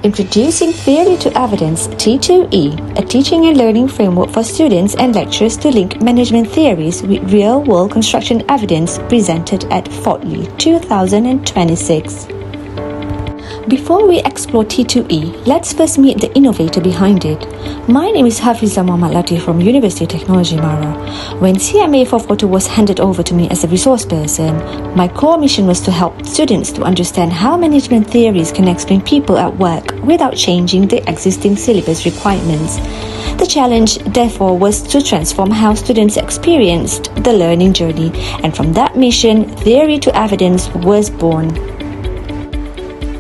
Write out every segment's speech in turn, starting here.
Introducing Theory2Evidence T2E, a teaching and learning framework for students and lecturers to link management theories with real-world construction evidence, presented at FoTLI 2026. Before we explore T2E, let's first meet the innovator behind it. My name is Hafizah Muhammad Latif from University of Technology, Mara. When CMA for FoTLI was handed over to me as a resource person, my core mission was to help students to understand how management theories can explain people at work without changing the existing syllabus requirements. The challenge, therefore, was to transform how students experienced the learning journey, and from that mission, Theory2Evidence was born.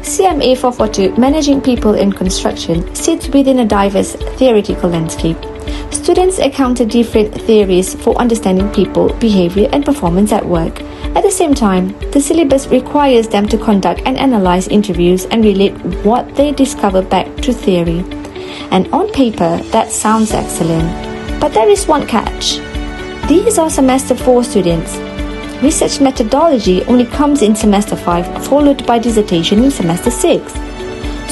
CMA for FoTLI, Managing People in Construction, sits within a diverse theoretical landscape. Students encounter different theories for understanding people, behavior, and performance at work. At the same time, the syllabus requires them to conduct and analyze interviews and relate what they discover back to theory. And on paper, that sounds excellent. But there is one catch. These are Semester 4 students. Research methodology only comes in Semester 5, followed by dissertation in Semester 6.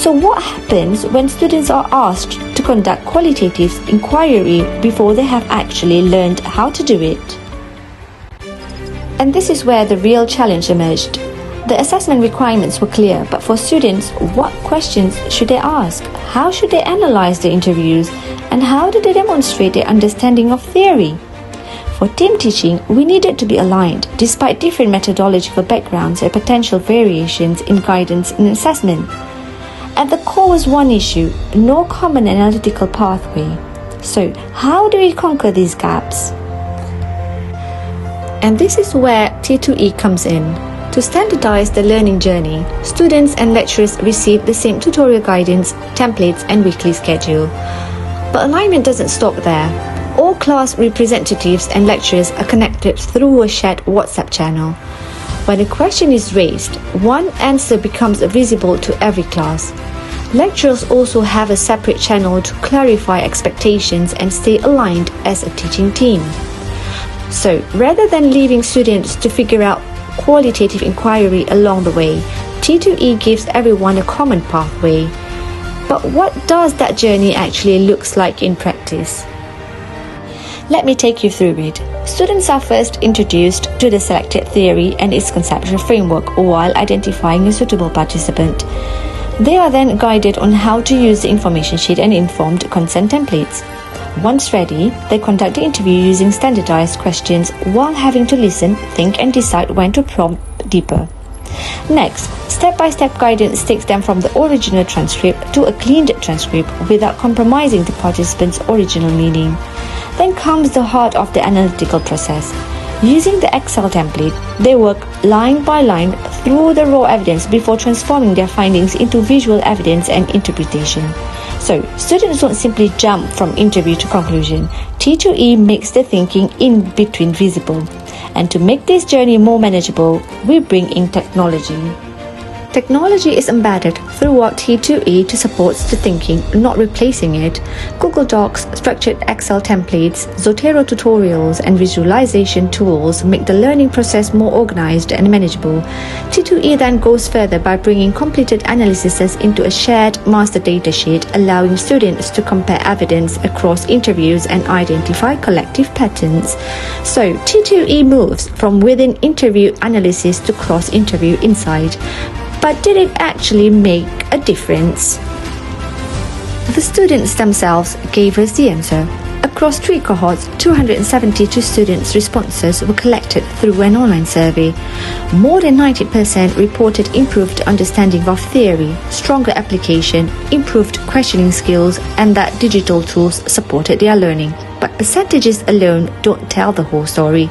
So what happens when students are asked to conduct qualitative inquiry before they have actually learned how to do it? And this is where the real challenge emerged. The assessment requirements were clear, but for students, what questions should they ask? How should they analyze the interviews? And how do they demonstrate their understanding of theory? For team teaching, we needed to be aligned, despite different methodological backgrounds and potential variations in guidance and assessment. At the core was one issue: no common analytical pathway. So, how do we conquer these gaps? And this is where T2E comes in. To standardize the learning journey, students and lecturers receive the same tutorial guidance, templates, and weekly schedule. But alignment doesn't stop there. All class representatives and lecturers are connected through a shared WhatsApp channel. When a question is raised, one answer becomes visible to every class. Lecturers also have a separate channel to clarify expectations and stay aligned as a teaching team. So, rather than leaving students to figure out qualitative inquiry along the way, T2E gives everyone a common pathway. But what does that journey actually look like in practice? Let me take you through it. Students are first introduced to the selected theory and its conceptual framework while identifying a suitable participant. They are then guided on how to use the information sheet and informed consent templates. Once ready, they conduct the interview using standardized questions while having to listen, think, and decide when to probe deeper. Next, step-by-step guidance takes them from the original transcript to a cleaned transcript without compromising the participant's original meaning. Then comes the heart of the analytical process. Using the Excel template, they work line by line through the raw evidence before transforming their findings into visual evidence and interpretation. So, students don't simply jump from interview to conclusion. T2E makes the thinking in between visible. And to make this journey more manageable, we bring in technology. Technology is embedded throughout T2E to support the thinking, not replacing it. Google Docs, structured Excel templates, Zotero tutorials, and visualization tools make the learning process more organized and manageable. T2E then goes further by bringing completed analyses into a shared master datasheet, allowing students to compare evidence across interviews and identify collective patterns. So, T2E moves from within interview analysis to cross-interview insight. But did it actually make a difference? The students themselves gave us the answer. Across 3 cohorts, 272 students' responses were collected through an online survey. More than 90% reported improved understanding of theory, stronger application, improved questioning skills, and that digital tools supported their learning. But percentages alone don't tell the whole story.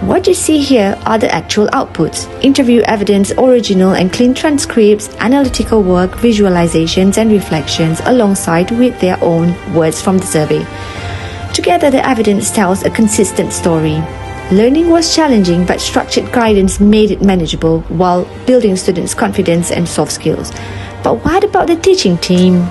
What you see here are the actual outputs: interview evidence, original and clean transcripts, analytical work, visualizations and reflections, alongside with their own words from the survey. Together, the evidence tells a consistent story. Learning was challenging, but structured guidance made it manageable while building students' confidence and soft skills. But what about the teaching team?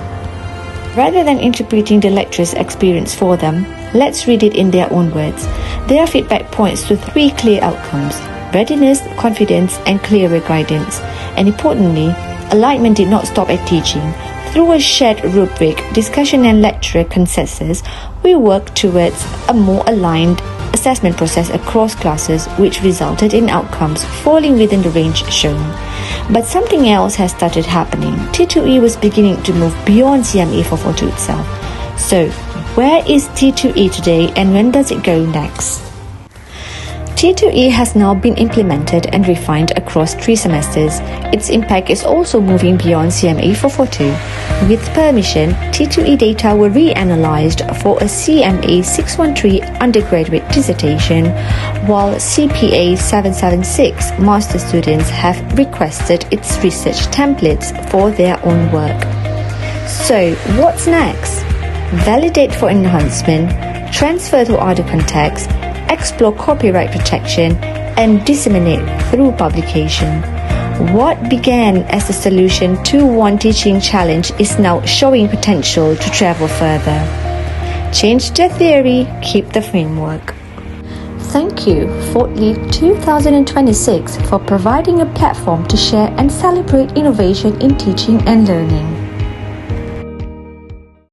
Rather than interpreting the lecturer's experience for them, let's read it in their own words. Their feedback points to 3 clear outcomes: readiness, confidence, and clearer guidance. And importantly, alignment did not stop at teaching. Through a shared rubric, discussion and lecturer consensus, we worked towards a more aligned assessment process across classes, which resulted in outcomes falling within the range shown. But something else has started happening. T2E was beginning to move beyond CMA for Photo itself. So, where is T2E today and when does it go next? T2E has now been implemented and refined across 3 semesters. Its impact is also moving beyond CMA for Photo. With permission, T2E data were reanalyzed for a CMA 613 undergraduate dissertation, while CPA 776 master students have requested its research templates for their own work. So, what's next? Validate for enhancement, transfer to other contexts, explore copyright protection, and disseminate through publication. What began as a solution to one teaching challenge is now showing potential to travel further. Change the theory, keep the framework. Thank you, FoTLI 2026, for providing a platform to share and celebrate innovation in teaching and learning.